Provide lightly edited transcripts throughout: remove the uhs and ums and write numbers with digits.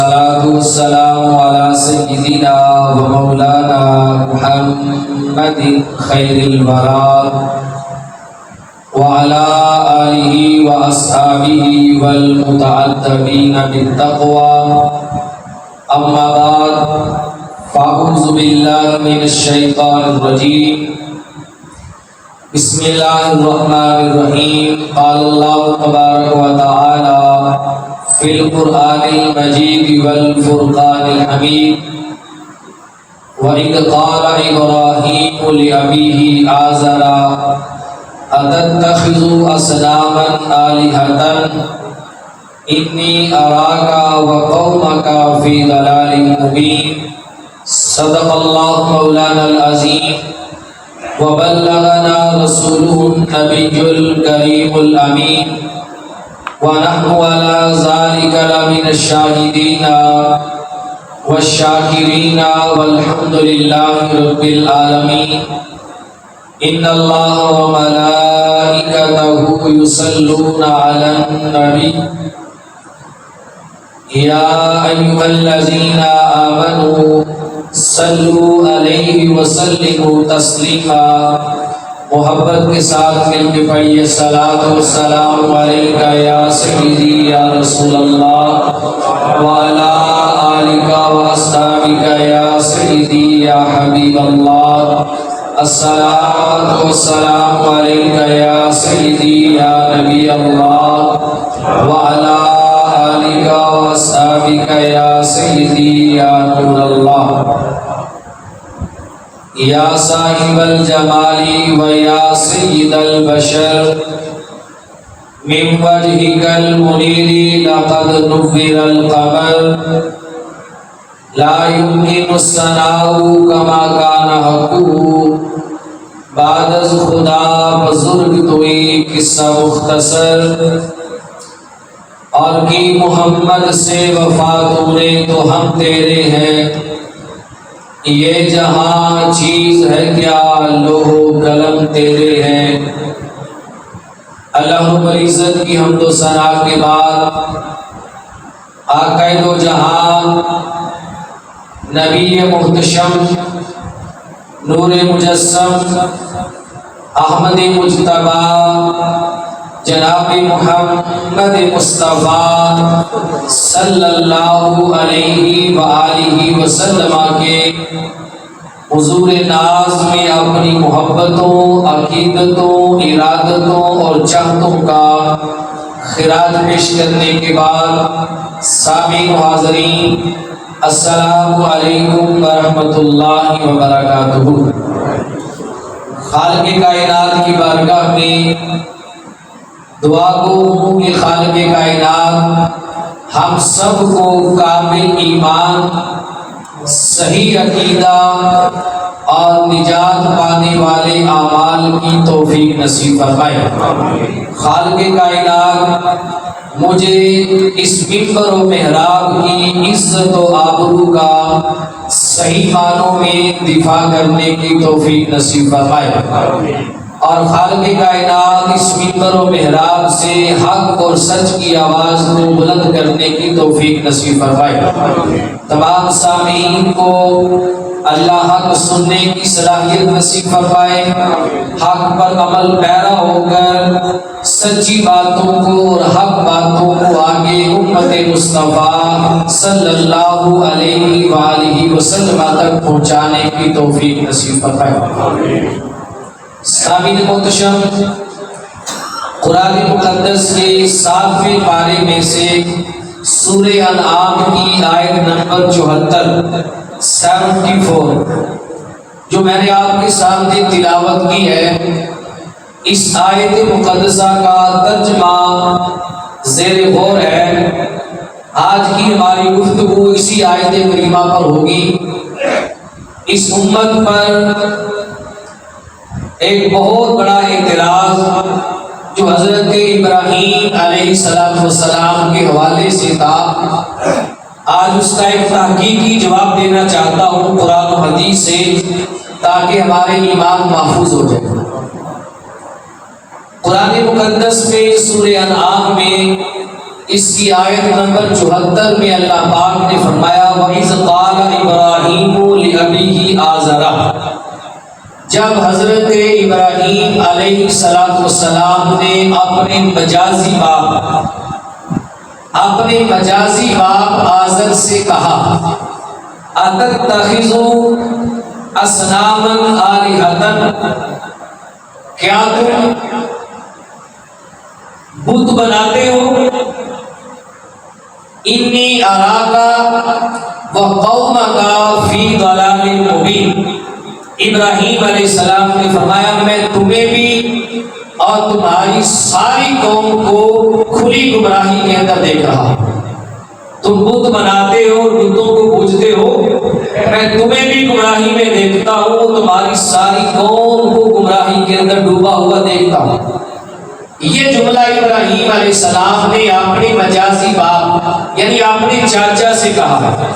الصلاة والسلام على سيدنا ومولانا محمد خير الورى وعلى آله وأصحابه والمتعتبين بالتقوى. أما بعد فأعوذ بالله من الشيطان الرجيم. بسم الله الرحمن الرحيم. قال الله تبارك وتعالى في القرآن المجيد والفرقان الحميد: وإذ قال إبراهيم لأبيه آزر أتتخذ أصناما آلهة إني أراك وقومك في ضلال مبين. صدق الله مولانا العظيم وبلغنا رسوله النبي الكريم الأمين ونحن على ذلك لمن الشاهدين والشاكرين والحمد لله رب العالمين. إن الله وملائكته يصلون على النبي يا أيها الذين آمنوا صلوا علیہ وسلموا تسلیما. محبت کے ساتھ مل کے پڑھیے: صلاۃ والسلام علیکہ یا سیدی یا رسول اللہ وعلی آلک واصحابک یا سیدی یا حبیب اللہ. الصلاۃ والسلام علیکہ یا سیدی یا نبی اللہ وعلی آلک واصحابک یا سیدی یا نور اللہ. یا صاحب الجمال و یا سید البشر من وجهك المنیر لقد نور القمر لا يمكن الثناء كما كان حقه. بعد از خدا بزرگ توئی قصہ مختصر اور کی محمد سے وفا تو نے تو ہم تیرے ہیں. یہ جہاں چیز ہے کیا لوح و قلم تیرے ہیں. اللہ رب العزت کی حمد و ثنا کے بعد آقا دو جہاں نبی محتشم نور مجسم احمد مجتبی جناب محمد مصطفیٰ صلی اللہ علیہ وآلہ وسلم کے حضور ناز میں اپنی محبتوں، عقیدتوں، ارادتوں اور چاہتوں کا خراج پیش کرنے کے بعد سامعین و حاضرین السلام علیکم ورحمۃ اللہ وبرکاتہ. خالق کائنات کی بارگاہ میں دعا گو کہ خالق کائنات ہم سب کو کامل ایمان، صحیح عقیدہ اور نجات پانے والے اعمال کی توفیق نصیب فرمائے. خالق کائنات مجھے اس منبر و محراب کی عزت و آبرو کا صحیح معنوں میں دفاع کرنے کی توفیق نصیب فرمائے اور خالق کائنات اس منبر و محراب سے حق اور سچ کی آواز کو بلند کرنے کی توفیق نصیب فرمائے. تمام سامعین کو اللہ حق سننے کی صلاحیت نصیب فرمائے. حق پر عمل پیرا ہو کر سچی باتوں کو اور حق باتوں کو آگے امت مصطفیٰ صلی اللہ علیہ وآلہ وسلم تک پہنچانے کی توفیق نصیب فرمائے. سامعین محتشم، قرآن مقدس کے 7ویں پارے میں سے سورہ انعام کی آیت نمبر 74 جو میں نے آپ کے سامنے تلاوت کی ہے، اس آیت مقدسہ کا ترجمہ زیر غور ہے. آج کی ہماری گفتگو اسی آیت کریمہ پر ہوگی. اس امت پر ایک بہت بڑا اعتراض جو حضرت ابراہیم علیہ السلام کے حوالے سے تھا، آج اس کا ایک تحقیقی جواب دینا چاہتا ہوں قرآن و حدیث سے، تاکہ ہمارے ایمان محفوظ ہو جائے. قرآن مقدس میں سورہ انعام میں اس کی آیت نمبر 74 میں اللہ پاک نے فرمایا وَإِذْ قَالَ إِبْرَاهِيمُ لِأَبِيهِ آزَرَ، جب حضرت ابراہیم علیہ السلام نے اپنے مجازی باپ آزر سے کہا أَتَتَّخِذُ أَصْنَامًا آلِهَةً، کیا تم بت بناتے ہو؟ انی اراکا وقومکا فی ضلال مبین، ابراہیم علیہ السلام نے فرمایا میں تمہیں بھی اور تمہاری ساری قوم کو کھلی گمراہی کے اندر دیکھ رہا ہوں۔ تم بت بناتے ہو اور بتوں کو پوجتے ہو، میں تمہیں بھی گمراہی میں دیکھتا ہوں، تمہاری ساری قوم کو گمراہی کے اندر ڈوبا ہوا دیکھتا ہوں۔ یہ جملہ ابراہیم علیہ السلام نے اپنے مجازی باپ یعنی اپنے چاچا سے کہا ہے۔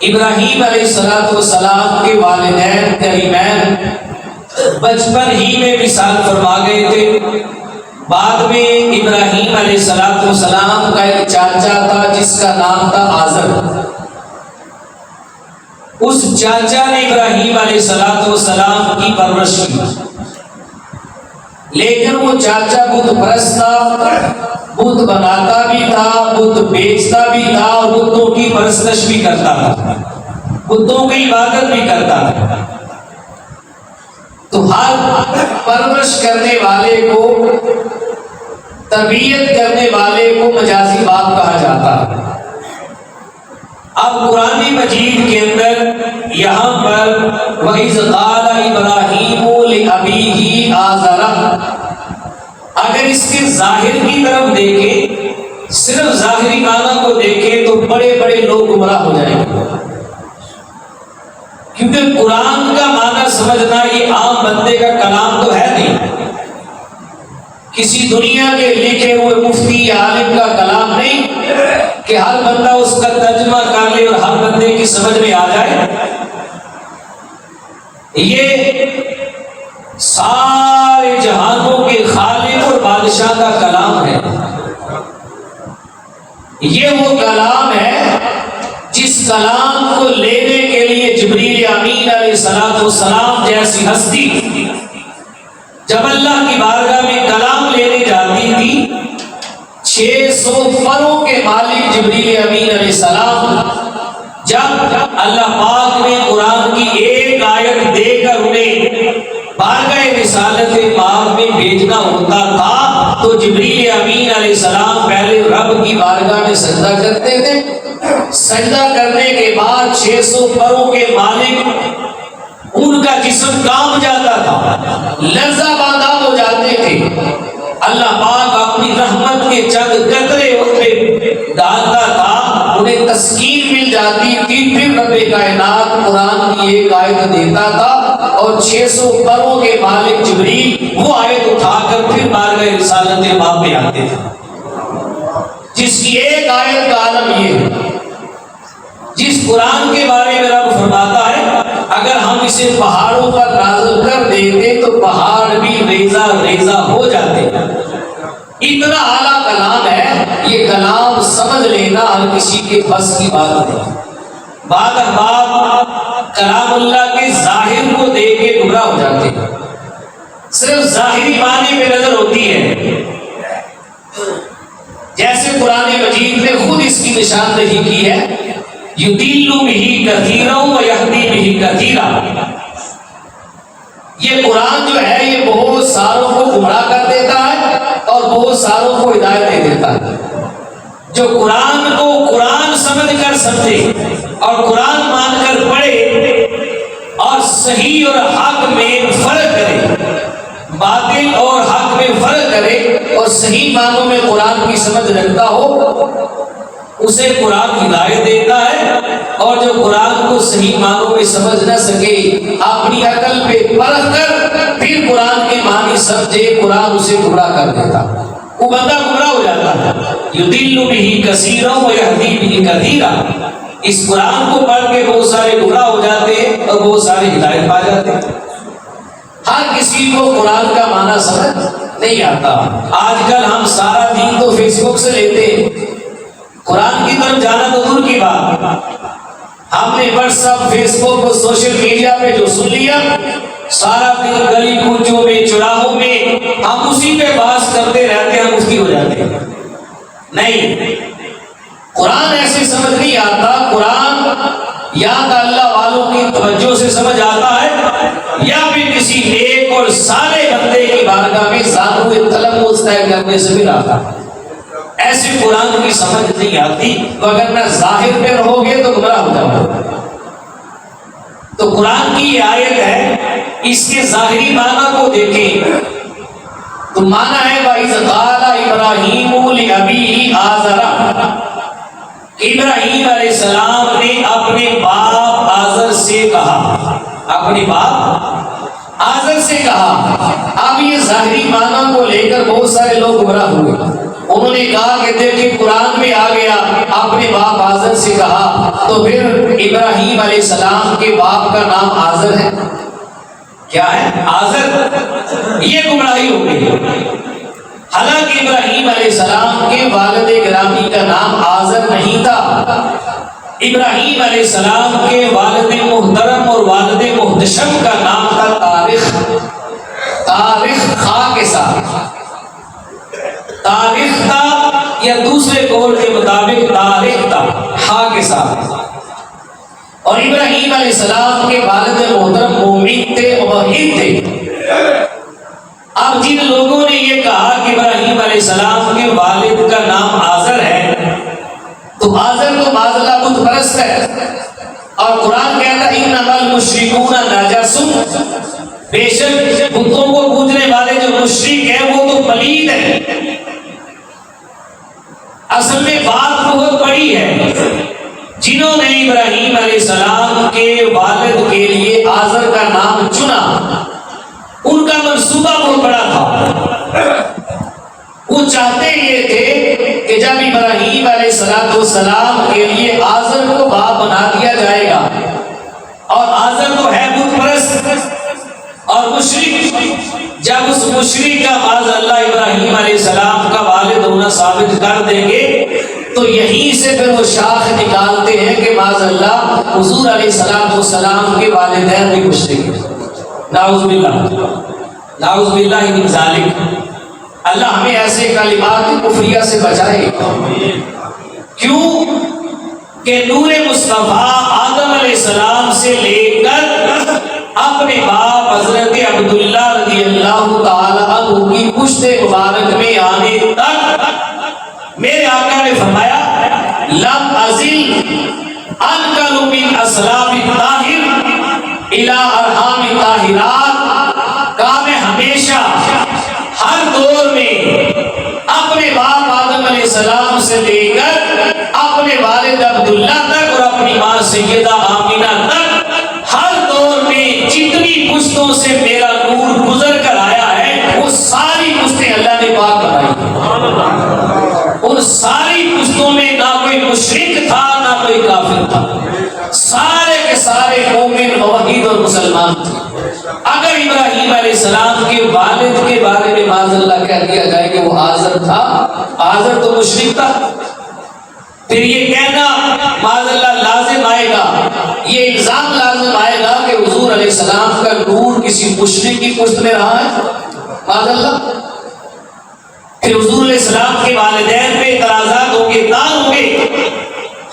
ابراہیم علیہ السلام کے والدین کریمین بچپن ہی میں وصال فرما گئے تھے۔ بعد میں ابراہیم علیہ السلام کا ایک چاچا تھا جس کا نام تھا آزر۔ اس چاچا نے ابراہیم علیہ السلام کی پرورش کی، لیکن وہ چاچا بت پرست تھا، بت بناتا بھی تھا، بت بیچتا بھی تھا اور بتوں کی پرستش بھی کرتا تھا، بتوں کی عبادت بھی کرتا تھا۔ تو ہر پرورش کرنے والے کو، تربیت کرنے والے کو مجازی باپ کہا جاتا ہے۔ اب قرآن مجید کے اندر یہاں پر وَإِذْ قَالَ إِبْرَاهِيمُ لِأَبِيهِ آزَرَ، اگر اس کے ظاہر کی طرف دیکھیں، صرف ظاہری معنی کو دیکھیں تو بڑے بڑے لوگ گمراہ ہو جائیں گے، کیونکہ قرآن کا معنی سمجھنا یہ عام بندے کا کلام تو ہے نہیں، کسی دنیا کے لکھے ہوئے مفتی عالم کا کلام نہیں کہ ہر بندہ اس کا ترجمہ کر لے اور ہر بندے کی سمجھ میں آ جائے۔ یہ سارے جہانوں کے خالق اور بادشاہ کا کلام ہے۔ یہ وہ کلام ہے جس کلام کو لینے کے لیے جبریل امین علیہ السلام جیسی ہستی جب اللہ کی بارگاہ میں کلام لینے جاتی تھی، 600 پروں کے مالک جبریل امین علیہ السلام جب اللہ پاک نے قرآن کی ایک آیت دے کر انہیں بارگاہ رسالت پاک میں بھیجنا ہوتا تھا تو جبریل امین علیہ السلام پہلے رب کی بارگاہ میں سجدہ کرتے تھے، سجدہ کرنے کے بعد 600 پروں کے مالک ان کا جسم کانپ جاتا تھا، لرزہ باندھا ہو جاتے تھے، اللہ پاک اپنی رحمت کے چند قطرے ان پہ ڈالتا تھا، انہیں تسکین مل جاتی تھی، پھر رب کائنات قرآن کی ایک آیت دیتا تھا اور 600 پروں کے مالک جبریل وہ آیت اٹھا کر پھر بارگاہ رسالت پاک میں آتے تھے، جس کی ایک آیت کا عالم یہ ہے۔ جس قرآن کے بارے میں رب فرماتا ہے اگر ہم اسے پہاڑوں پر نازل کر دیتے تو پہاڑ بھی ریزہ ریزہ ہو جاتے، اتنا اعلیٰ کلام ہے۔ یہ کلام سمجھ لینا ہر کسی کے بس کی بات نہیں۔ بعض احباب کلام اللہ کے ظاہر کو دیکھ کے گمراہ ہو جاتے ہیں، صرف ظاہری معنی پہ نظر ہوتی ہے، جیسے قرآن مجید نے خود اس کی نشاندہی کی ہے، یُضِلُّ بِهِ كَثِيرًا وَيَهْدِي بِهِ كَثِيرًا۔ یہ قرآن جو ہے یہ بہت ساروں کو گمراہ کر دیتا ہے اور بہت ساروں کو ہدایت دے دیتا ہے۔ جو قرآن کو قرآن سمجھ کر سمجھے اور قرآن مان کر پڑھے اور صحیح اور حق میں فرق کرے، باطل اور حق میں فرق کرے اور صحیح معنوں میں قرآن کی سمجھ رکھتا ہو، اسے قرآن ہدایت دیتا ہے، اور جو قرآن کو صحیح معنوں میں سمجھ نہ سکے اپنی عقل پہ پرکھ کر پھر قرآن کے معنی سمجھے، قرآن اسے گمراہ کر دیتا، وہ بندہ گمراہ ہو جاتا ہے۔ یُضِلُّ بِهِ كَثِيرًا وَيَهْدِي بِهِ كَثِيرًا، اس قرآن کو پڑھ کے بہت سارے گمراہ ہو جاتے ہیں اور بہت سارے ہدایت پا جاتے ہیں۔ ہر کسی کو قرآن کا معنی سمجھ نہیں آتا۔ آج کل ہم سارا دین تو فیس بک سے لیتے ہیں، قرآن کی طرف جانا تو دور کی بات۔ ہم نے واٹس ایپ، فیس بک اور سوشل میڈیا پہ جو سن لیا، سارا دن گلی کوچوں میں، چوراہوں میں ہم اسی پہ بحث کرتے رہتے ہیں، ہم مفتی ہو جاتے ہیں۔ نہیں، قرآن ایسے سمجھ نہیں آتا۔ قرآن یا تو اللہ والوں کی توجہ سے سمجھ آتا ہے، یا پھر کسی نیک اور صالح بندے کی بارگاہ میں ذاتو تلمس طے کرنے سے بھی آتا ہے۔ ایسے قرآن کی سمجھ نہیں آتی، تو اگر میں ظاہر پہ رہو گے تو گمراہ ہو جاؤ گے۔ تو قرآن کی یہ آیت ہے، اس کے ظاہری معنی کو دیکھیں تو معنی ہے وَإِذْ قَالَ إِبْرَاهِيمُ لِأَبِيهِ آزَرَ، ابراہیم علیہ السلام نے اپنے باپ آزر سے کہا، اپنے باپ آزر سے کہا۔ اب یہ ظاہری معنی کو لے کر بہت سارے لوگ گمراہ ہوئے۔ انہوں نے کہا کہ دیکھیں قرآن میں آ گیا اپنے باپ آزر سے کہا، تو پھر ابراہیم علیہ السلام کے باپ کا نام آزر ہے، کیا ہے؟ آزر۔ یہ گمراہی ہو گئی۔ حالانکہ ابراہیم علیہ السلام کے والد گرامی کا نام آزر نہیں تھا، ابراہیم علیہ السلام کے والد محترم اور والد محتشم کا نام تھا تارخ۔ تارخ خا کے ساتھ، تاریخ تھا، یا دوسرے قول کے مطابق تاریخ تھا، ہا کے ساتھ۔ اور ابراہیم علیہ السلام کے والد محترم مومن تھے، موحد تھے۔ اب جن لوگوں نے یہ کہا کہ ابراہیم علیہ السلام کے والد کا نام آزر ہے، تو آزر تو معاذ اللہ بت پرست ہے، اور قرآن کہتا ہے انما المشرکون نجس، بے شک بتوں کو پوجنے والے جو مشرک ہیں وہ تو پلید ہیں۔ اصل میں بات بہت بڑی ہے، جنہوں نے ابراہیم علیہ السلام کے والد کے لیے آزر کا نام چنا، ان کا منصوبہ بہت بڑا تھا۔ وہ چاہتے یہ تھے کہ جب ابراہیم علیہ السلام کے لیے آزر کو باپ بنا دیا جائے گا، اور آزر تو ہے بت پرست اور مشرک، جب اس مشرک کا معاذ اللہ ابراہیم علیہ السلام کا والد ہونا ثابت کر دیں گے، تو یہیں سے پھر وہ شاخ نکالتے ہیں کہ معاذ اللہ حضور علیہ السلام کے والدین بھی مشرک ہیں۔ نعوذ باللہ، نعوذ باللہ من ذالک۔ اللہ ہمیں ایسے کلمات کفریہ سے بچائے۔ کیوں کہ نور مصطفیٰ آدم علیہ السلام سے لے کر اپنے باپ حضرت عبداللہ رضی اللہ تعالی عنہ کی پشت مبارک میں آنے تک میرے آقا نے فرمایا لم ازل انقل من اسلاب الطاہر الى ارحام الطاہرات، کا میں ہمیشہ ہر دور میں اپنے باپ آدم علیہ السلام سے لے کر اپنے والد عبداللہ تک اور اپنی ماں سیدہ آمینہ تک ہر دور میں جتنی پشتوں سے میرا نور گزر کر آیا ہے، وہ ساری پشتیں اللہ نے پاک بنائی۔ ان ساری پشتوں میں نہ کوئی مشرک تھا نہ کوئی کافر تھا، سارے کے سارے مومن موحد اور مسلمان تھے۔ اگر ابراہیم علیہ السلام کے والد کے بارے میں معاذ اللہ کہہ دیا جائے کہ وہ آزر تھا، آزر تو مشرک تھا، پھر یہ کہنا معاذ اللہ لازم آئے گا، یہ الزام لازم آئے گا کہ حضور علیہ السلام کا نور کسی مشرک کی پشت میں رہا ہے معاذ اللہ۔ پھر حضور علیہ السلام کے والدین پہ اعتراضات ہوں گے، تان ہوں گے۔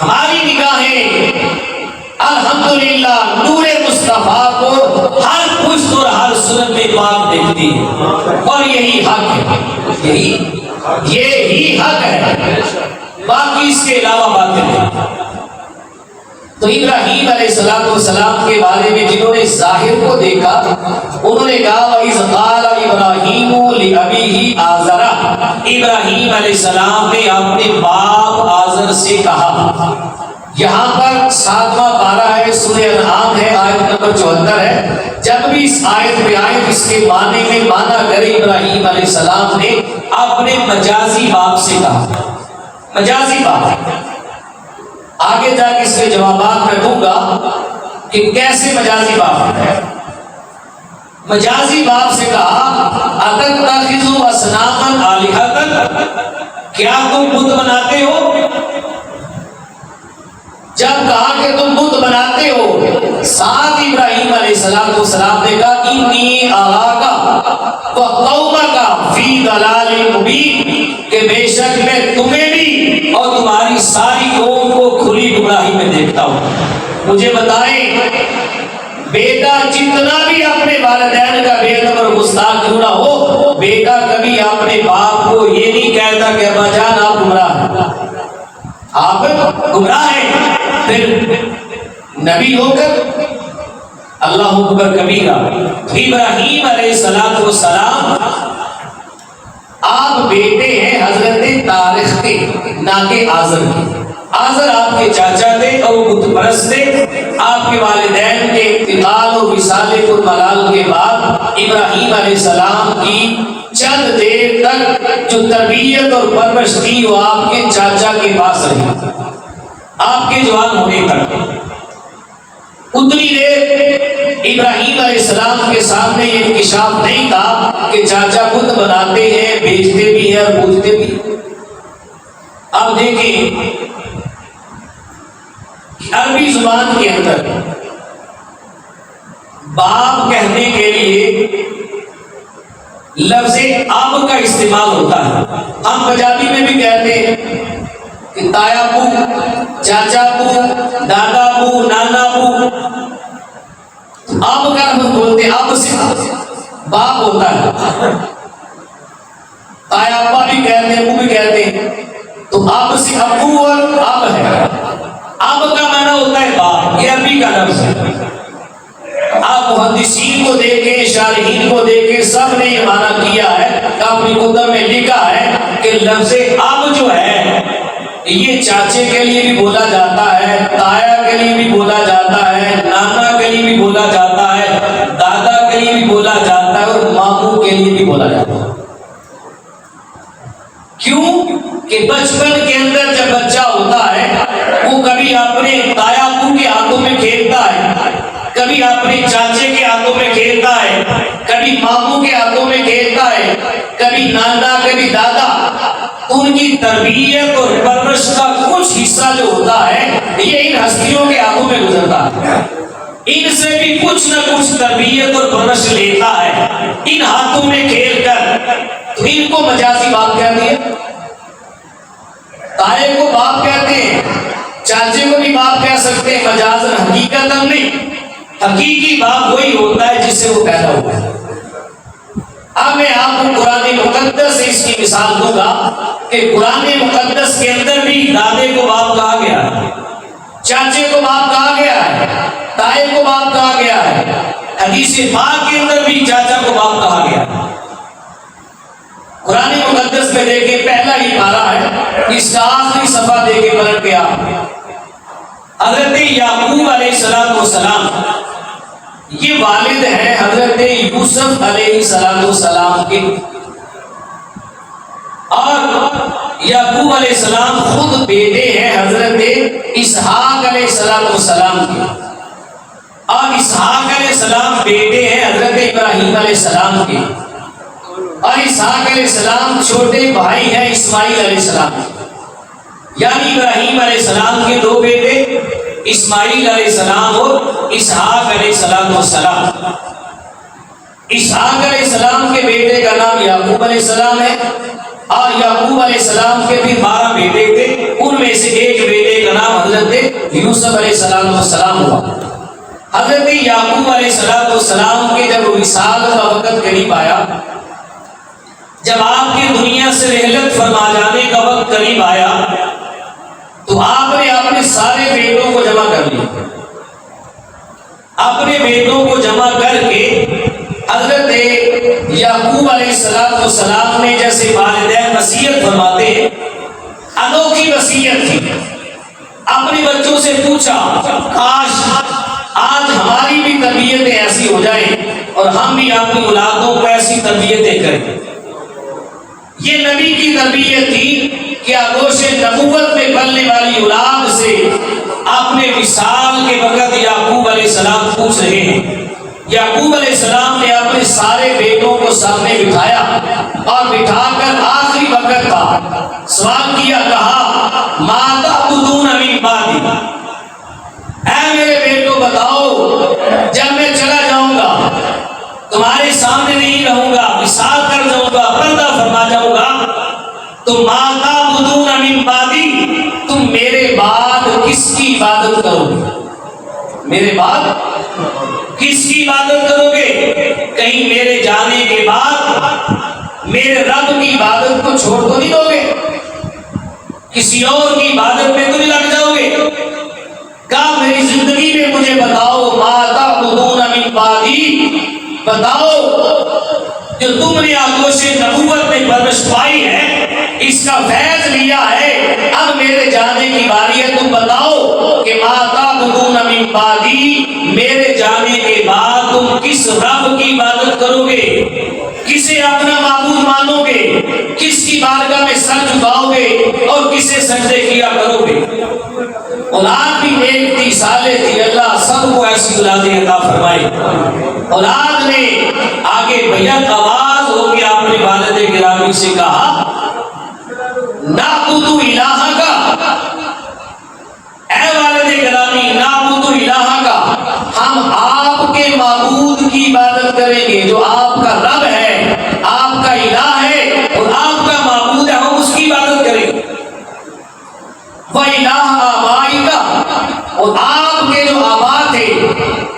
ہماری نگاہیں الحمدللہ نور مصطفیٰ کو ہر پشت اور ہر صورت میں پاک دیکھتی ہے، اور یہی حق ہے، یہی حق ہے، باقی اس کے علاوہ باتیں نہیں۔ تو ابراہیم علیہ السلام کے بارے میں جنہوں نے ظاہر کو دیکھا، انہوں نے کہا وَإِذْ قَالَ إِبْرَاهِيمُ لِأَبِيهِ آزَرَ، ابراہیم علیہ السلام نے اپنے باپ آزر سے کہا۔ یہاں پر 7واں پارہ ہے، سورہ انعام ہے، آیت نمبر 74 ہے۔ جب بھی اس آیت میں آئے اس کے معنی میں مانا کرے ابراہیم علیہ السلام نے اپنے مجازی باپ سے کہا، مجازی باپ۔ آگے جا کے اس کے جوابات میں دوں گا کہ کیسے مجازی باپ ہے۔ مجازی باپ سے کہا اتتخذوا اصناما آلہۃ، کیا تم بت بناتے ہو؟ جب کہا کہ تم بت بناتے ہو، ساتھ ابراہیم علیہ السلام نے کہا انی اراک وقومک فی ضلال مبین، کہ بے شک میں تمہیں بھی اور تمہاری ساری قوم کو کھلی گمراہی میں دیکھتا ہوں۔ مجھے بتائیں، بیٹا جتنا بھی اپنے والدین کا بے ادب اور گستاخ کیوں نہ ہو، بیٹا کبھی اپنے باپ کو یہ نہیں کہتا کہ ابا جان آپ گمراہ ہیں، آپ گمراہ ہیں۔ پھر نبی ہو کر اللہ اکبر کبیرہ، ابراہیم علیہ السلام آپ بیٹے ہیں حضرت تارخ کے، نہ کہ آزر کے۔ آزر آپ کے چاچا تھے اور وہ بت پرست تھے۔ آپ کے والدین کے انتقال اور وصال الملال کے بعد ابراہیم علیہ السلام کی چند دیر تک جو تربیت اور پرورش تھی وہ آپ کے چاچا کے پاس رہی، آپ کے جوان ہونے تک۔ اتنی دیر ابراہیم علیہ السلام کے سامنے یہ انکشاف نہیں تھا کہ چاچا بت بناتے ہیں، بیچتے بھی ہیں اور پوجتے بھی۔ اب دیکھیں عربی زبان کے اندر باپ کہنے کے لیے لفظ اب کا استعمال ہوتا ہے۔ ہم پنجابی میں بھی کہتے ہیں کہ تایا بو، چاچا بو، دادا بو، نانا بو۔ اب کا لفظ بولتے ہیں، اب سے باپ ہوتا ہے۔ تایا ابا بھی کہتے ہیں، ابو بھی کہتے ہیں، تو اب سے ابو اور اب ہے۔ اب کا معنی ہوتا ہے باپ، یہ عربی کا لفظ ہے۔ آپ محدثین کو دیکھیں، شارحین کو دیکھیں، سب نے یہ معنی کیا ہے، اپنی کتب میں لکھا ہے کہ لفظ اب جو ہے یہ چاچے کے لیے بھی بولا جاتا ہے، تایا کے لیے بھی بولا جاتا ہے، نانا کے لیے بھی بولا جاتا ہے، دادا کے لیے بھی بولا جاتا ہے اور ماموں کے لیے بھی بولا جاتا ہے۔ کیوں کہ بچپن کے اندر جب بچہ ہوتا ہے وہ کبھی اپنے تایا ابو کے ہاتھوں میں کھیلتا ہے، کبھی اپنے چاچے کے ہاتھوں میں کھیلتا ہے، کبھی ماموں کے ہاتھوں میں کھیلتا ہے، کبھی نانا، کبھی دادا۔ ان کی تربیت اور پرورش کا کچھ حصہ جو ہوتا ہے یہ ان ہستیوں کے ہاتھوں میں گزرتا ہے، ان سے بھی کچھ نہ کچھ تربیت اور پرورش لیتا ہے ان ہاتھوں میں کھیل کر۔ تو ان کو مجازی باپ کہتے ہیں، تائے کو باپ کہتے ہیں، چاچے کو بھی باپ کہہ سکتے ہیں، مجازن، حقیقت نہیں۔ حقیقی باپ وہی ہوتا ہے جس سے وہ پیدا ہوا ہے۔ اب میں آپ کو قرآن مقدس سے اس کی مثال دوں گا کہ قرآن مقدس کے اندر بھی دادے کو باپ کہا گیا ہے، چاچے کو باپ کہا گیا ہے، تائے کو باپ کہا گیا ہے۔ حدیث پاک کے اندر بھی چاچا کو باپ کہا گیا ہے۔ قرآن مقدس میں دیکھیں پہلا ہی پارہ ہے، اس کا آخری صفحہ دے کے پلٹ گیا۔ حضرت یعقوب علیہ السلام یہ والد ہیں حضرت یوسف علیہ السلام کے، اور یعقوب علیہ السلام خود بیٹے ہیں حضرت اسحاق علیہ السلام کے، اور اسحاق علیہ السلام بیٹے ہیں حضرت ابراہیم علیہ السلام کے، اور اسحاق علیہ السلام چھوٹے بھائی ہیں اسماعیل علیہ السلام، یعنی ابراہیم علیہ السلام کے دو بیٹے اسماعیل علیہ السلام اور اسحاق علیہ السلام۔ اسحاق علیہ السلام کے بیٹے کا نام یعقوب علیہ السلام ہے، اور یعقوب علیہ السلام کے بھی 12 بیٹے تھے، ان میں سے ایک بیٹے کا نام حضرت یوسف علیہ السلام ہوا۔ حضرت یعقوب علیہ السلام کے جب وصال کا وقت قریب آیا، جب آپ کی دنیا سے رحلت فرما جانے کا وقت قریب آیا، تو آپ نے اپنے سارے بیٹوں کو جمع کر لیا۔ اپنے بیٹوں کو جمع کر کے حضرت یعقوب علیہ السلام نے جیسے والدین وصیت فرماتے ہیں، انوکھی وصیت تھی، اپنے بچوں سے پوچھا کاش آج ہماری بھی تربیتیں ایسی ہو جائیں اور ہم بھی اپنی اولادوں کو ایسی تربیتیں کریں۔ یہ نبی کی تربیت تھی کہ آغوش نبوت میں پلنے والی اولاد سے اپنے وصال کے وقت یعقوب علیہ السلام پوچھ رہے ہیں یعقوب علیہ السلام نے اپنے سارے بیٹوں کو سامنے بٹھایا اور بٹھا کر آخری وقت تھا سوال کیا، کہا ما تعبدون من بعدی، اے میرے بیٹوں بتاؤ جب میں چلا جاؤں گا تمہارے سامنے نہیں رہوں گا، وصال کر جاؤں گا، پردہ فرما جاؤں گا، تو ما تعبدون من بعدی، تم میرے بعد کس کی عبادت کرو گے؟ میرے بعد کس کی عبادت کرو گے؟ کہیں میرے جانے کے بعد میرے رب کی عبادت کو چھوڑ تو نہیں دو گے؟ کسی اور کی عبادت میں تو نہیں لگ جاؤ گے؟ کہا میری زندگی میں مجھے بتاؤ، ما تعبدون من بعدی، بتاؤ جو تم نے آغوش نبوت میں پرورش پائی ہے، اس کا فیض لیا ہے، اب میرے جانے کی باری ہے، تم بتاؤ کہ ما تعبدون من بعدی، میرے جانے کے بعد تم کس رب کی عبادت کرو گے؟ کسے اپنا معبود مانو گے؟ کس کی بارگاہ میں سر جھکاؤ گے اور کسے سجدے کیا کرو گے؟ اولاد بھی ایک تھی، سالے تھی، اللہ سب کو ایسی اولادیں عطا فرمائے۔ اولاد نے آگے بیعت آواز ہو کے اپنے والد گرامی سے کہا، نعبد الہک، اے والد گرامی، نعبد الہک، ہم آپ کے معبود کی عبادت کریں گے، جو آپ کا رب ہے، آپ کا الہ ہے اور آپ کا معبود ہے، ہم اس کی عبادت کریں گے۔ وَإِلَٰهَ آبَائِكَ، اور آپ کے جو آبا تھے،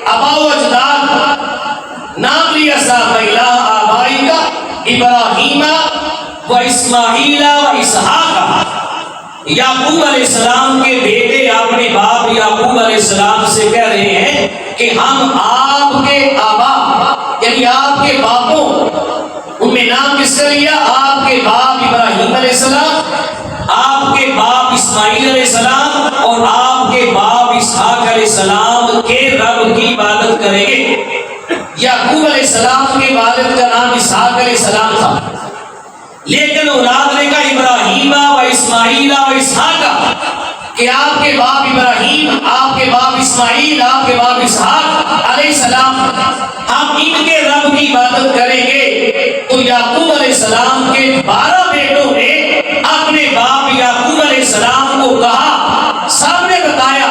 آبا و اجداد، نام لیا صاحب، وَإِلَٰهَ آبَائِكَ ابراہیم و اسماعیل و اسحاق، یعقوب علیہ السلام کے بیٹے اپنے باپ یعقوب علیہ السلام سے کہہ رہے ہیں کہ ہم آپ کے آبا یعنی آپ کے باپوں، ان میں نام کس کا لیا؟ آپ کے باپ ابراہیم علیہ السلام، آپ کے باپ اسماعیل علیہ السلام اور آپ کے باپ اسحاق علیہ السلام کے رب کی عبادت کریں گے۔ یعقوب علیہ السلام کے والد کا نام اسحاق علیہ السلام تھا، لیکن اولاد نے کہا ابراہیم و اسماعیل و اسحاق، کہ آپ کے باپ ابراہیم، آپ کے باپ اسماعیل، آپ کے باپ اسحاق علیہ السلام، ہم ان کے رب کی عبادت کریں گے۔ تو یعقوب علیہ السلام کے 12 بیٹوں نے اپنے باپ یعقوب علیہ السلام کو کہا، سب نے بتایا،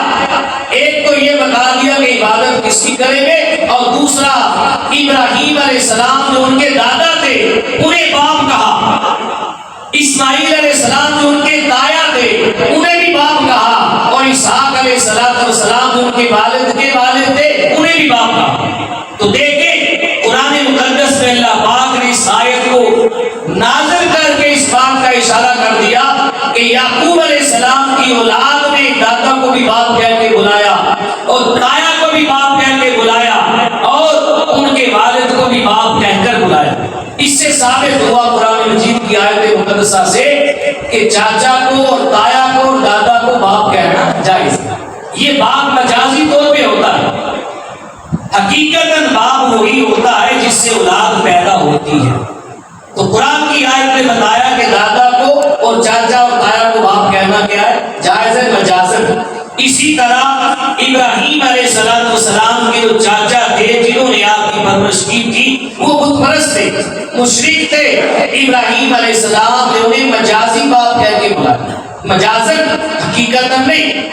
ایک تو یہ بتا دیا کہ عبادت کس کی کریں گے، اور دوسرا ابراہیم علیہ السلام جو ان کے دادا تھے انہیں باپ کہا، اسماعیل علیہ السلام جو ان کے دایا تھے انہیں بھی باپ کہا، اور اسحاق علیہ السلام جو ان کے والد تھے انہیں بھی باپ کہا۔ تو دیکھیں قرآن مقدس میں اللہ پاک نے اس آیت کو نازل کر کے اس بات کا اشارہ کر دیا کہ یعقوب علیہ السلام کی اولاد نے دادا کو بھی باپ کہہ کے بلایا اور دایا کو بھی باپ کہہ کے بلایا اور ان کے والد کو بھی باپ کہہ کر بلایا۔ اس سے ثابت ہوا قرآن مجید کی آیت مقدسہ سے کہ چاچا کو اور تایا کو اور دادا کو باپ کہنا جائز ہے۔ یہ باپ مجازی طور پہ ہوتا ہے، حقیقتاً باپ وہی ہوتا ہے جس سے اولاد پیدا ہوتی ہے۔ تو قرآن کی آیت نے بتایا کہ دادا کو اور چاچا اور تایا کو باپ کہنا کیا ہے؟ جائز ہے، مجازن۔ اسی طرح ابراہیم علیہ السلام کے جو چاچا تھے جنہوں نے آپ کی پرورش کی تھی وہ بت پرست تھے، مشرک تھے، ابراہیم علیہ السلام نے انہیں مجازی باپ کہہ کے بلایا، مجازن، حقیقتاً نہیں،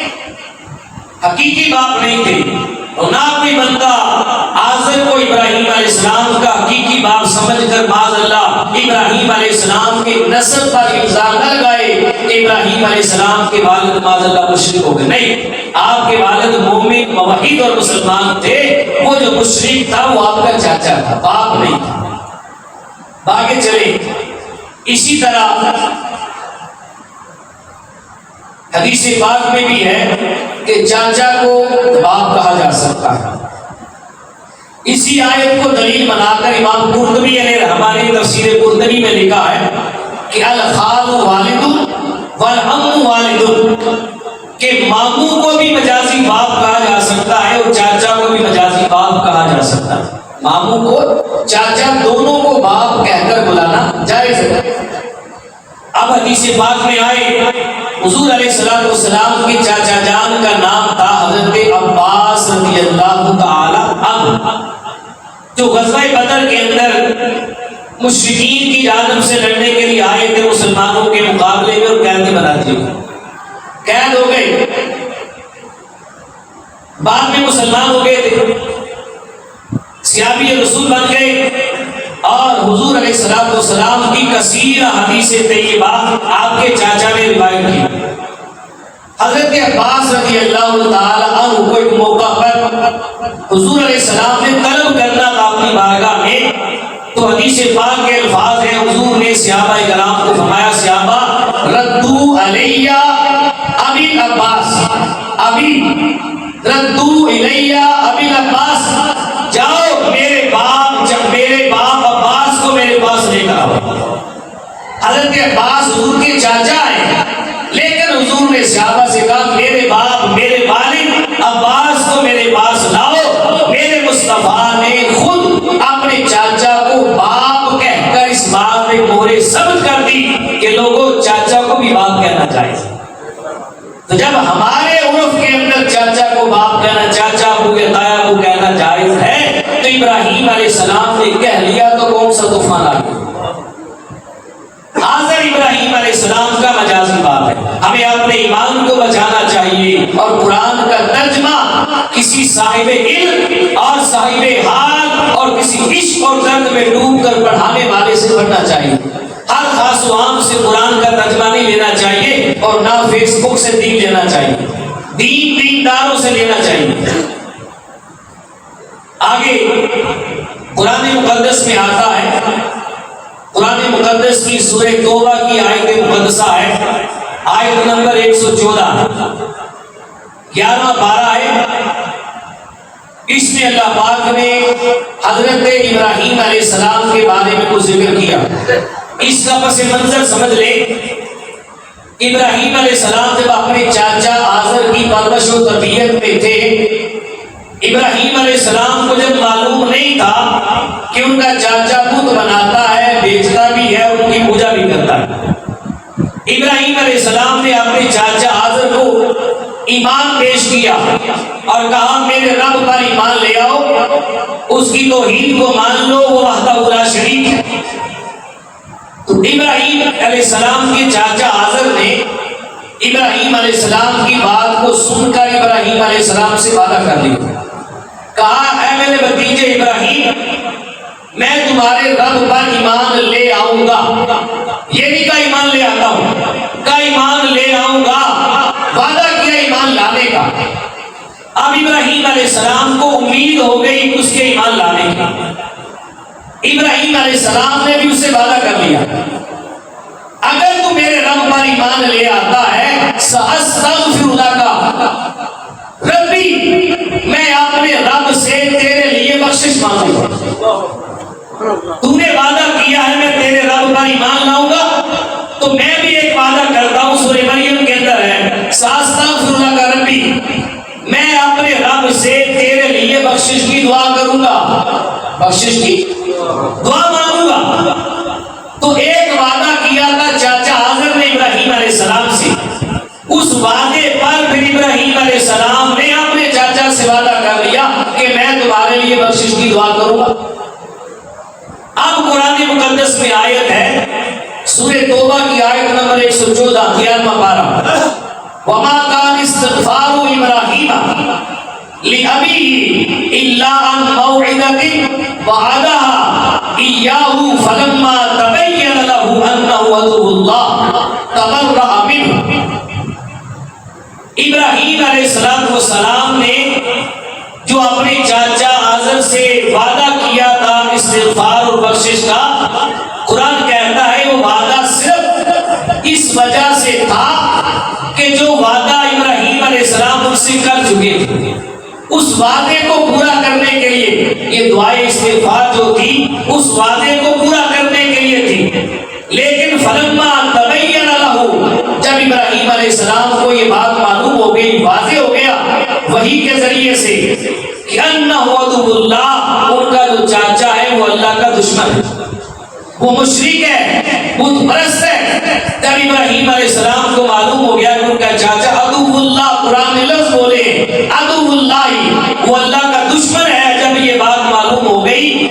حقیقی باپ نہیں تھے۔ اور نہ کوئی بندہ آزر کو ابراہیم علیہ السلام کا حقیقی باپ سمجھ کر معاذ اللہ ابراہیم علیہ السلام کے نسب پر الزام نہ لگائے کہ ابراہیم علیہ السلام کے والد معاذ اللہ مشرک ہو گئے، نہیں، آپ کے والد مومن موحد اور مسلمان تھے، وہ جو مشرک تھا وہ آپ کا چاچا تھا، باپ نہیں تھا۔ آگے چلیں، اسی طرح حدیث پاک میں بھی ہے کہ چاچا کو باپ کہا جا سکتا ہے۔ اسی آیت کو دلیل بنا کر امام قرطبی علیہ رحمہ نے تفسیر قرطبی میں لکھا ہے کہ الخال والد والعم والد، کہ ماموں کو بھی مجازی باپ کہا جا سکتا ہے اور چاچا کو بھی مجازی باپ کہا جا سکتا ہے۔ ماموں کو چاچا دونوں کو باپ کہہ کر بلانا جائز ہے۔ اب حدیث پاک میں آئے حضور علیہ السلام کے چاچا جان کا نام تھا حضرت عباس رضی اللہ تعالی عنہ، جو غزوہ بدر کے اندر مشرکین کی جانب سے لڑنے کے لیے آئے تھے مسلمانوں کے مقابلے میں، اور قیدی بنا دیے، قید ہو گئے، بعد میں مسلمان ہو گئے تھے، صحابی رسول بن گئے، اور حضور علیہ السلام کی کثیر حدیث طیبات آپ کے چاچا نے روایت کی۔ حضرت عباس رضی اللہ تعالی عنہ کو ایک موقع پر حضور علیہ السلام نے طلب کرنا تھا اپنی بارگاہ میں، تو حدیث پاک کے الفاظ ہیں، حضور نے صحابہ کرام کو فرمایا، صحابہ ردو علیہ ابی عباس، ابی ردو علیہ ابی عباس، جاؤ میرے باپ عباس کو میرے پاس لے کر آؤ۔ حضرت عباس حضور کے چاچا ہیں، لیکن حضور نے صحابہ سے کہا، میرے باپ میرے والد عباس کو میرے پاس لاؤ۔ میرے مصطفیٰ نے خود اپنے چاچا کو باپ کہہ کر اس بات میں مہر ثبت کر دی کہ لوگوں چاچا کو بھی باپ کہنا چاہیے۔ تو جب ہمارے عرف کے اندر چاچا کو باپ کہنا، چاچا ابو کے تایا کو کہنا جائز ہے، تو ابراہیم علیہ السلام نے کہہ لیا تو کون سا طوفان آ گیا؟ آزر ابراہیم علیہ السلام کا مجازی بات ہے۔ ہمیں اپنے ایمان کو بچانا چاہیے، اور قرآن کا ترجمہ کسی صاحب علم اور صاحب حال اور کسی عشق اور درد میں ڈوب کر پڑھانے والے سے پڑھنا چاہیے۔ ہر خاص و عام سے قرآن کا ترجمہ نہیں لینا چاہیے، اور نہ فیس بک سے دین لینا چاہیے، دینداروں سے لینا چاہیے۔ آگے قرآن مقدس میں آتا ہے، قرآن مقدس کی سورہ توبہ کی آیت مقدسہ ہے، آیت نمبر 114، 11واں پارہ ہے۔ اس میں اللہ پاک نے حضرت ابراہیم علیہ السلام کے بارے میں کچھ ذکر کیا۔ اس کا پس منظر سمجھ لیں۔ ابراہیم علیہ السلام جب اپنے چاچا آزر کی پرورش و تربیت میں تھے، ابراہیم علیہ السلام کو جب معلوم نہیں تھا کہ ان کا چاچا بت بناتا ہے، بیچتا بھی ہے، ان کی پوجا بھی کرتا ہے، ابراہیم علیہ السلام نے اپنے چاچا آزر کو ایمان پیش کیا اور کہا، میرے رب پر ایمان لے آؤ، اس کی توحید کو مان لو، وہ وحدہ لا شریک ہے۔ تو ابراہیم علیہ السلام کے چاچا آزر نے ابراہیم علیہ السلام کی بات کو سن کر ابراہیم علیہ السلام سے وعدہ کر لیا، کہا، اے میرے بھتیجے ابراہیم، میں تمہارے رب پر ایمان لے آؤں گا، یہ نہیں کہا ایمان لے آتا ہوں، کہا ایمان لے آؤں گا، وعدہ کیا ایمان لانے کا۔ اب ابراہیم علیہ السلام کو امید ہو گئی اس کے ایمان لانے کی۔ ابراہیم علیہ السلام نے بھی اسے وعدہ کر لیا، اگر تو میرے رب پر ایمان لے آتا ہے، سأستغفر لک ربی، میں اپنے رب سے تیرے لیے بخشش مانگوں گا۔ تو نے وعدہ کیا ہے میں تیرے رب پر ایمان لاؤں گا، تو میں بھی ایک وعدہ کرتا ہوں، سورہ مریم کے اندر ہے، سأستغفر لک ربی، میں اپنے رب سے تیرے لیے بخشش کی دعا کروں گا، بخشش کی دعا مانگوں گا۔ تو ایک وعدہ کیا تھا چاچا آزر نے ابراہیم علیہ السلام سے، اس وعدے پر پھر ابراہیم علیہ السلام نے اپنے چاچا سے وعدہ کر لیا کہ میں تمہارے لیے بخشش کی دعا کروں گا۔ اب قرآن مقدس میں آیت ہے، سورہ توبہ کی آیت نمبر 114، 11واں پارہ، وما كان استغفار ابراہیم لأبیہ الا عن موعدۃ وعدها ایاہ فلما تبین له انہ عدو اللہ تبرأ منہ۔ ابراہیم علیہ السلام نے جو اپنے چاچا آزر سے وعدہ کیا تھا استغفار اور بخشش کا، قرآن کہتا ہے وہ وعدہ صرف اس وجہ سے تھا کہ جو وعدہ ابراہیم علیہ السلام ان سے کر چکے تھے، اس وعدے کو پورا کرنے کے لیے یہ دعائے استغفار جو تھی اس وعدے کو پورا کرنے کے لیے تھی۔ لیکن فلما تبین لہ، جب ابراہیم علیہ السلام کو یہ بات معلوم ہو گئی، واضح ہو گیا وحی کے ذریعے سے کہ انہ عدو اللہ، ان کا جو چاچا ہے وہ اللہ کا دشمن ہے، وہ مشرک ہے، بت پرست ہے۔ جب ابراہیم علیہ السلام کو معلوم ہو گیا کہ ان کا چاچا عدو اللہ، قرآن نے لفظ بولے عدو اللہ، وہ اللہ کا دشمن ہے، جب یہ بات معلوم ہو گئی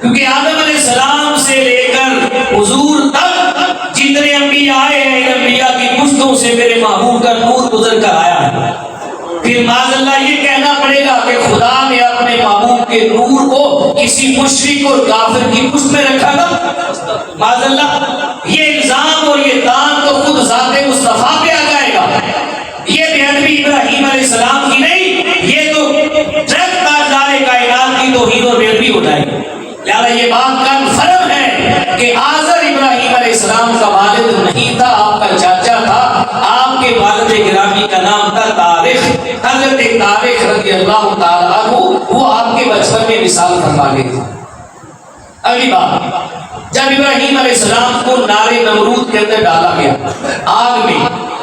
کیونکہ آدم علیہ السلام سے لے کر حضور تک جتنے انبیاء آئے ہیں، ان انبیاء کی پشتوں سے میرے محبوب کا نور گزر کر آیا ہے۔ پھر معاذ اللہ یہ کہنا پڑے گا کہ خدا نے اپنے محبوب کے نور کو کسی مشرک اور کافر کی پشت میں رکھا تھا؟ معاذ اللہ یہ الزام اور یہ دان تو خود ذات مصطفیٰ پہ آ جائے گا، یہ بے ادبی ابراہیم علیہ السلام کی نہیں، یہ تو ڈائریکٹ تاجدار کائنات کی توہین اور بے ادبی ہو جائے گی۔ لہٰذا یہ بات کنفرم ہے کہ آزر ابراہیم علیہ السلام کا والد نہیں تھا، آپ کا چاچا تھا۔ آپ کے والد گرامی کا نام تھا طارق، حضرت طارق رضی اللہ تعالیٰ عنہ، وہ آپ کے بچپن میں وصال فرما گئے تھے۔ اگلی بات، جب ابراہیم علیہ السلام کو نار نمرود کے اندر ڈالا گیا، آگ میں،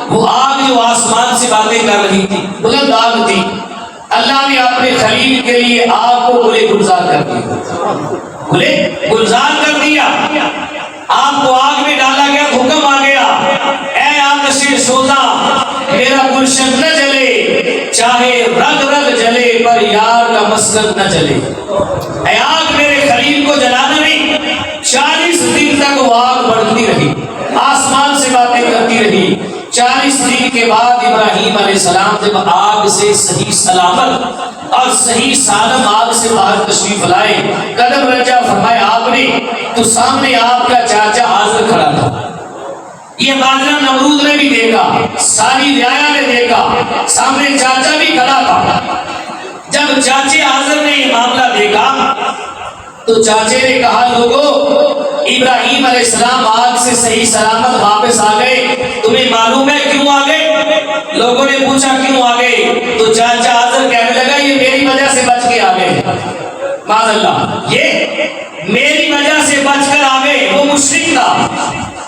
وہ آگ جو آسمان سے باتیں کر رہی تھی، بلند آگ تھی، اللہ نے اپنے خلیل کے لیے آگ کو گلے گلزار کر دیا، گلے گلزار کر دیا۔ آپ کو آگ میں ڈالا گیا، حکم آ گیا، اے آتش سوزا میرا گلشن نہ جلے، چاہے رگ رگ جلے پر یار کا مسکن نہ جلے۔ اے آگ میرے خلیل کو جلانا نہیں۔ 40 دن تک وہ آگ بڑھتی رہی، آسمان سے باتیں کرتی رہی۔ 40 دن کے بعد ابراہیم علیہ السلام جب آگ سے صحیح سلامت اور صحیح سالم آگ سے باہر تشریف لائے، قدم رجا فرمایا آپ نے، تو سامنے آپ کا چاچا آزر کھڑا تھا۔ یہ ماجرا نمرود نے بھی دیکھا، ساری رعایا نے دیکھا، سامنے چاچا بھی کھڑا تھا۔ جب چاچے آزر نے یہ معاملہ دیکھا تو چاچے نے کہا، لوگو ابراہیم علیہ السلام آگ سے صحیح سلامت واپس آ گئے، تمہیں معلوم ہے کیوں آ گئے؟ لوگوں نے پوچھا کیوں آ گئے؟ تو چاچا آزر کہنے لگا، یہ میری وجہ سے بچ کے آ گئے۔ معاذ اللہ، یہ میری وجہ سے بچ کر آ گئے۔ وہ مشرک تھا،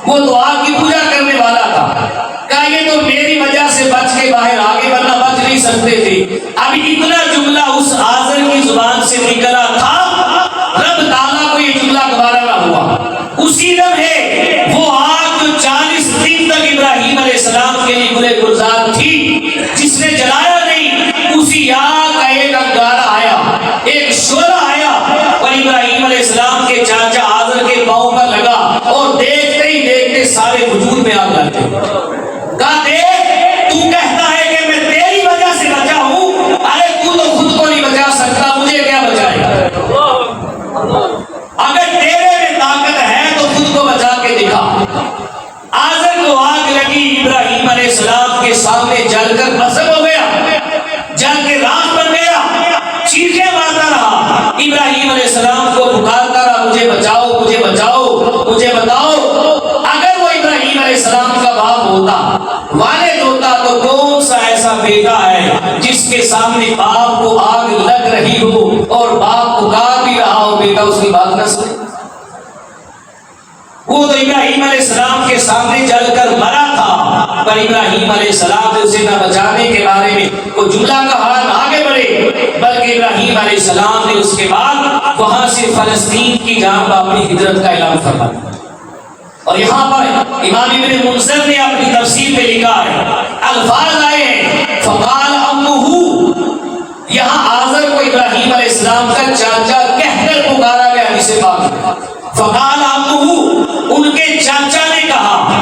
وہ تو آگ کی پوجا کرنے والا تھا، کہا یہ تو میری وجہ سے بچ کے باہر آگے، ورنہ بچ نہیں سکتے تھے۔ ابھی اتنا جملہ اس آزر کی زبان سے نکلا تھا، رب تعالیٰ کو یہ جملہ گوارا نہ ہوا۔ اسی لمحے وہ آگ جو 40 دن تک ابراہیم علیہ السلام کے لیے گلے گلزار تھی، جس نے جلایا نہیں، اسی آگ کا ایک انگارہ آیا، ایک شعلہ آیا اور ابراہیم علیہ السلام کے چاچا آزر کے پاؤں پر لگا، اور دیکھتے ہی دیکھتے سارے وجود میں آگ لگ گئی۔ کہا دیکھ، تو کہتا ہے کہ میں تیری وجہ سے بچا ہوں، ارے تو تو خود کو نہیں بچا سکتا، مجھے کیا بچائے گا؟ اگر تیرے میں طاقت ہے تو خود کو بچا کے دکھا۔ آزر کو آگ لگی، ابراہیم علیہ السلام کے سامنے جل کر بھسم ہو گیا، جل کے راکھ بن گیا، چیخیں مارتا رہا، ابراہیم علیہ السلام کو پکارتا رہا، مجھے بچاؤ، مجھے بچاؤ، مجھے بتاؤ۔ اگر وہ ابراہیم علیہ السلام کا باپ ہوتا، والد ہوتا، تو کون سا ایسا بیٹا ہے جس کے سامنے باپ کو آگ لگ رہی ہو اور باپ پکار بھی رہا ہو، بیٹا اس کی بات نہ سنے؟ وہ تو ابراہیم علیہ السلام کے سامنے جل کر مرا تھا، پر ابراہیم علیہ السلام نے اسے نہ بچانے کے بارے میں کوئی جملہ کہا، نہ آگے بڑھے، بلکہ ابراہیم علیہ السلام نے اس کے بعد وہاں سے فلسطین کی جانب اپنی ہجرت کا اعلان فرمایا۔ اور یہاں پر امام ابن منذر نے اپنی تفسیر میں لکھا ہے، الفاظ آئے ہیں فقال امہ، یہاں آزر کو ابراہیم علیہ السلام کا چاچا کہہ کر پکارا گیا، جسے بات فقال امہ، ان کے چاچا نے کہا،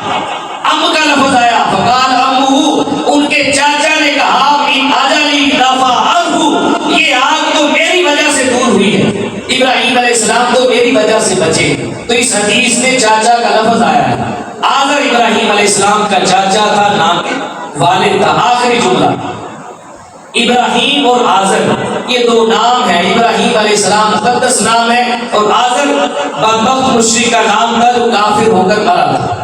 ام کا لفظ آیا، فقال امہ، ان کے چاچا نے کہا، من اجلی دفع عنہ، یہ آگ تو میری وجہ سے دور ہوئی ہے، ابراہیم علیہ السلام تو میری وجہ سے بچے۔ تو اس حدیث میں چاچا کا لفظ آیا ہے، آزر ابراہیم علیہ السلام کا چاچا تھا، نام والد تھا۔ آخری جملہ، ابراہیم اور آزر یہ دو نام ہیں، ابراہیم علیہ السلام مقدس نام ہے اور آزر بدبخت مشرک کا نام تھا جو کافر ہو کر مرا تھا۔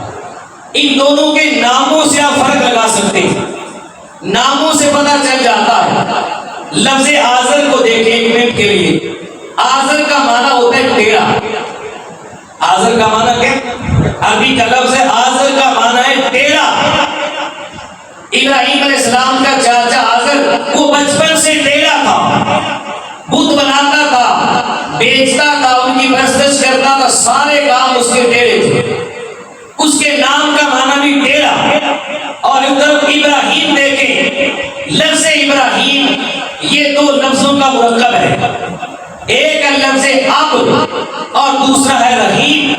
ان دونوں کے ناموں سے آپ فرق لگا سکتے ہیں، ناموں سے پتہ چل جاتا ہے۔ لفظ آزر کو دیکھیں ایک منٹ کے لیے، آزر کا معنی ہوتا ہے ٹیڑھا۔ آزر کا معنی کیا؟ عربی کا لفظ ہے، آزر کا معنی ہے ٹیڑھا۔ ابراہیم علیہ السلام کا چاچا آزر وہ بچپن سے ٹیڑھا تھا، بت بناتا تھا، بیچتا تھا، ان کی پرستش کرتا تھا، سارے کام اس کے ٹیڑھے تھے، اس کے نام کا معنی بھی ٹیڑھا۔ اور ادھر ابراہیم دیکھیں، لفظ ابراہیم یہ دو لفظوں کا مرکب ہے، ایک ہے لفظ اب اور دوسرا ہے رحیم.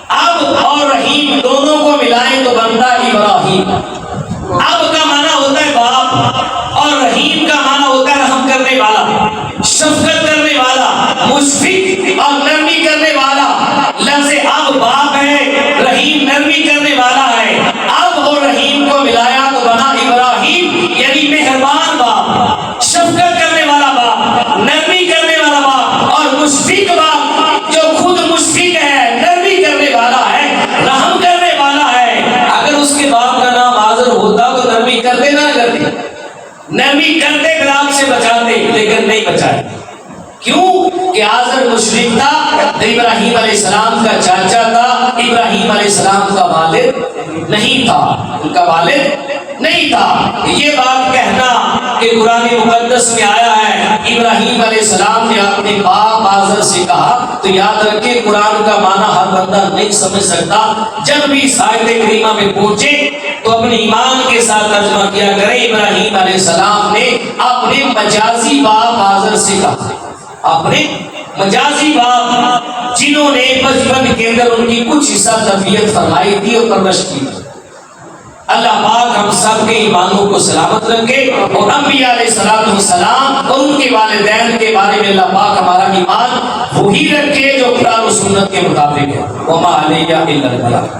اب اور رحیم دونوں کو ملائیں تو بنتا ابراہیم. اب کا معنی ہوتا ہے باپ اور رحیم کا معنی ہوتا ہے رحم کرنے والا، شفقت کرنے والا، مشفق اور نرمی کرنے والا. لفظ اب باپ ہے، رحیم نرمی کرنے والا ہے. اب اور رحیم کو ملایا تو بنا ابراہیم، یعنی مہربان باپ، شفقت کرنے والا باپ، نرمی کرنے والا باپ اور مشفق باپ جو خود مشفق ہے، نرمی کرنے والا ہے، رحم کرنے والا ہے. اگر اس کے باپ کا نام آزر ہوتا تو نرمی کرتے نہ کرتے، نرمی کرتے گرام سے بچاتے، لیکن نہیں بچائے. کیوں کہ آزر مشرک تھا، ابراہیم علیہ السلام کا چاچا تھا، ابراہیم علیہ السلام کا والد نہیں تھا، ان کا والد نہیں تھا. یہ بات کہنا کہ قرآن مقدس میں آیا ہے ابراہیم علیہ السلام نے اپنے باپ آزر سے کہا، تو یاد رکھیں قرآن کا معنی ہر بندہ نہیں سمجھ سکتا. جب بھی اس آیت کریمہ میں پہنچے تو اپنے ایمان کے ساتھ ترجمہ کیا کریں. ابراہیم علیہ السلام نے اپنے مجازی باپ آزر سے کہا، اپنے مجازی باپ جنہوں نے بچپن کے اندر ان کی کچھ حصہ تربیت فرمائی تھی اور پرورش کی. اللہ پاک ہم سب کے ایمانوں کو سلامت رکھے اور انبیاء علیہ السلام اور ان کے والدین کے بارے میں اللہ پاک ہمارا ایمان وہی رکھے جو قرآن و سنت کے مطابق ہے. وما علیہ الا البلاغ.